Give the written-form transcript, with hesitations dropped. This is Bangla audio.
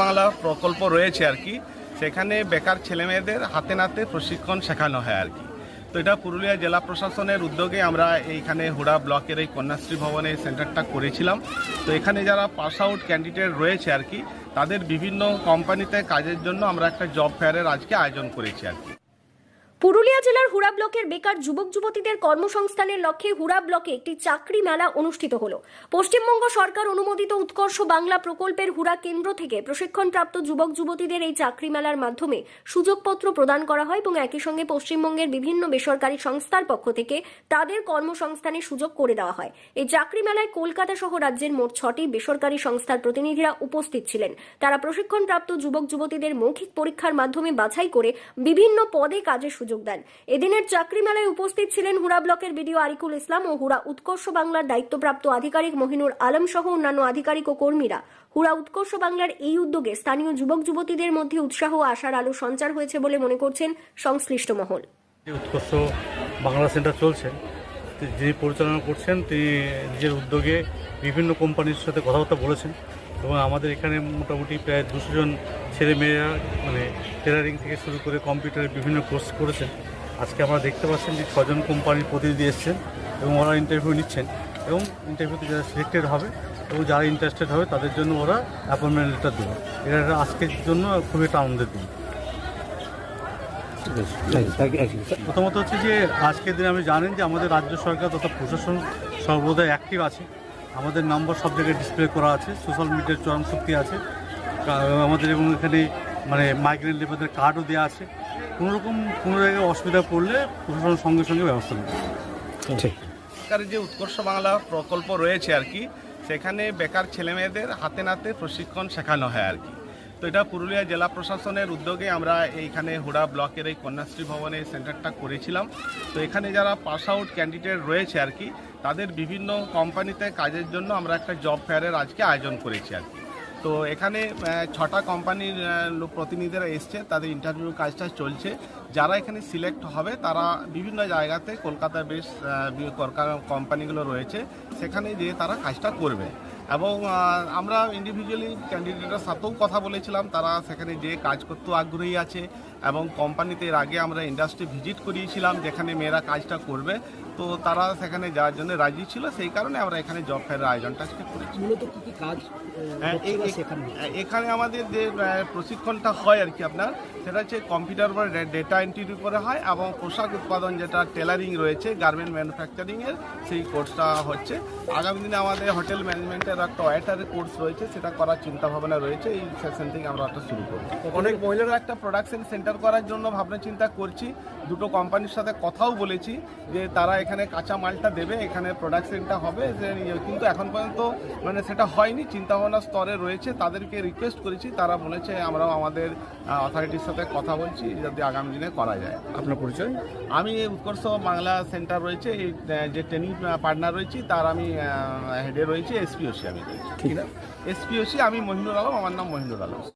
বাংলা প্রকল্প রয়েছে আর কি, সেখানে বেকার ছেলেমেয়েদের হাতে নাতে প্রশিক্ষণ শেখানো হয় আর কি। তো এটা পুরুলিয়া জেলা প্রশাসনের উদ্যোগে আমরা এইখানে হুড়া ব্লকের এই কন্যাশ্রী ভবনে সেন্টারটা করেছিলাম। তো এখানে যারা পাস আউট ক্যান্ডিডেট রয়েছে আর কি, তাদের বিভিন্ন কোম্পানিতে কাজের জন্য আমরা একটা জব ফেয়ারের আজকে আয়োজন করেছি আর কি। পুরুলিয়া জেলার হুড়া ব্লকের বেকার যুবক যুবতীদের কর্মসংস্থানের লক্ষ্যে হুড়া ব্লকে একটি চাকরি মেলা অনুষ্ঠিত হলো। পশ্চিমবঙ্গ সরকার অনুমোদিত উৎকর্ষ বাংলা প্রকল্পের হুড়া কেন্দ্র থেকে প্রশিক্ষণপ্রাপ্ত যুবক যুবতীদের এই চাকরি মেলার মাধ্যমে সুযোগপত্র প্রদান করা হয় এবং একই সঙ্গে পশ্চিমবঙ্গের বিভিন্ন বেসরকারি সংস্থার পক্ষ থেকে তাদের কর্মসংস্থানের সুযোগ করে দেওয়া হয়। এই চাকরি মেলায় কলকাতা সহ রাজ্যের মোট 6টি বেসরকারি সংস্থার প্রতিনিধিরা উপস্থিত ছিলেন। তারা প্রশিক্ষণপ্রাপ্ত যুবক যুবতীদের মৌখিক পরীক্ষার মাধ্যমে বাছাই করে বিভিন্ন পদে কাজের সুযোগ দেন। এদিনের চাকরি মেলায় উপস্থিত ছিলেন হুড়া ব্লকের বিডিও আরিকুল ইসলাম ও হুড়া উৎকর্ষ বাংলার দায়িত্বপ্রাপ্ত আধিকারিক মহিনুর আলম সহ অন্যান্য আধিকারিক ও কর্মীরা। হুড়া উৎকর্ষ বাংলার এই উদ্যোগে স্থানীয় যুবক যুবতীদের মধ্যে উৎসাহ ও আশার আলো সঞ্চার হয়েছে বলে মনে করছেন সংশ্লিষ্ট মহল। উৎকর্ষ বাংলা সেন্টার চলছে, যিনি পরিচালনা করছেন তিনি নিজের উদ্যোগে বিভিন্ন কোম্পানির সাথে কথাবার্তা বলেছেন এবং আমাদের এখানে মোটামুটি প্রায় 200 জন ছেলেমেয়েরা মানে টেলারিং থেকে শুরু করে কম্পিউটারের বিভিন্ন কোর্স করেছেন। আজকে আমরা দেখতে পাচ্ছেন যে 6 জন কোম্পানির প্রতিনিধি এসছেন এবং ওরা ইন্টারভিউ নিচ্ছেন এবং ইন্টারভিউতে যারা সিলেক্টেড হবে এবং যারা ইন্টারেস্টেড হবে তাদের জন্য ওরা অ্যাপয়েন্টমেন্ট লেটার দেবে। এটা আজকের জন্য খুবই একটা আনন্দের দিন। প্রথমত হচ্ছে যে আজকের দিনে আমি জানেন যে আমাদের রাজ্য সরকার তথা প্রশাসন সর্বদাই অ্যাক্টিভ আছে। আমাদের নাম্বার সব জায়গায় ডিসপ্লে করা আছে, সোশ্যাল মিডিয়ার চরম শক্তি আছে আমাদের এবং এখানে মানে মাইগ্রেন্ট লেবারদের কার্ডও দেওয়া আছে। কোনো জায়গায় অসুবিধা পড়লে প্রশাসন সঙ্গে সঙ্গে ব্যবস্থা নেবে। সরকারের যে উৎকর্ষ বাংলা প্রকল্প রয়েছে আর কি, সেখানে বেকার ছেলেমেয়েদের হাতে নাতে প্রশিক্ষণ শেখানো হয় আর কি। তো এটা পুরুলিয়া জেলা প্রশাসনের উদ্যোগে আমরা এইখানে হুড়া ব্লকের এই কন্যাশ্রী ভবনে সেন্টারটা করেছিলাম। তো এখানে যারা পাস আউট ক্যান্ডিডেট রয়েছে আর কি, তাদের বিভিন্ন কোম্পানিতে কাজের জন্য আমরা একটা জব ফেয়ারের আজকে আয়োজন করেছি আর কি। তো এখানে 6টা কোম্পানির প্রতিনিধিরা এসছে, তাদের ইন্টারভিউ কাজটা চলছে। যারা এখানে সিলেক্ট হবে তারা বিভিন্ন জায়গাতে কলকাতা বেশ কোম্পানিগুলো রয়েছে, সেখানে যেয়ে তারা কাজটা করবে এবং আমরা ইন্ডিভিজুয়ালি ক্যান্ডিডেটের সাথেও কথা বলেছিলাম, তারা সেখানে যেয়ে কাজ করতেও আগ্রহী আছে এবং কোম্পানিতে এর আগে আমরা ইন্ডাস্ট্রি ভিজিট করিয়েছিলাম যেখানে মেয়েরা কাজটা করবে। তো তারা সেখানে যাওয়ার জন্য রাজি ছিল, সেই কারণে আমরা এখানে জব ফেয়ারের আয়োজনটা আজকে করেছি। মূলত কি কি কাজ এখানে আমাদের যে প্রশিক্ষণটা হয় আর কি আপনার, সেটা হচ্ছে কম্পিউটার উপরে ডেটা এন্ট্রির উপরে হয় এবং পোশাক উৎপাদন যেটা টেলারিং রয়েছে গার্মেন্ট ম্যানুফ্যাকচারিংয়ের সেই কোর্সটা হচ্ছে। আগামী দিনে আমাদের হোটেল ম্যানেজমেন্টের একটা ওয়েটারের কোর্স রয়েছে, সেটা করার চিন্তা ভাবনা রয়েছে। এই সেকশন থেকে আমরা একটা শুরু করব। অনেক মহিলারা একটা প্রোডাকশন সেন্টার করার জন্য ভাবনা চিন্তা করছি। 2টো কোম্পানির সাথে কথাও বলেছি যে তারা এখানে কাঁচা মালটা দেবে, এখানে প্রোডাকশনটা হবে, কিন্তু এখন পর্যন্ত মানে সেটা হয়নি, চিন্তাভাবনা স্তরে রয়েছে। তাদেরকে রিকোয়েস্ট করেছি, তারা বলেছে আমরাও আমাদের অথরিটির সাথে কথা বলছি যদি আগামী দিনে করা যায়। আপনার পরিচয়? আমি উৎকর্ষ বাংলা সেন্টার রয়েছে, এই যে ট্রেনিং পার্টনার রয়েছি তার আমি হেডে রয়েছি। এসপিওসি আমি রয়েছি। ঠিক আছে, এসপিওসি আমি মহিনুর আলম, আমার নাম মহিনুর আলম।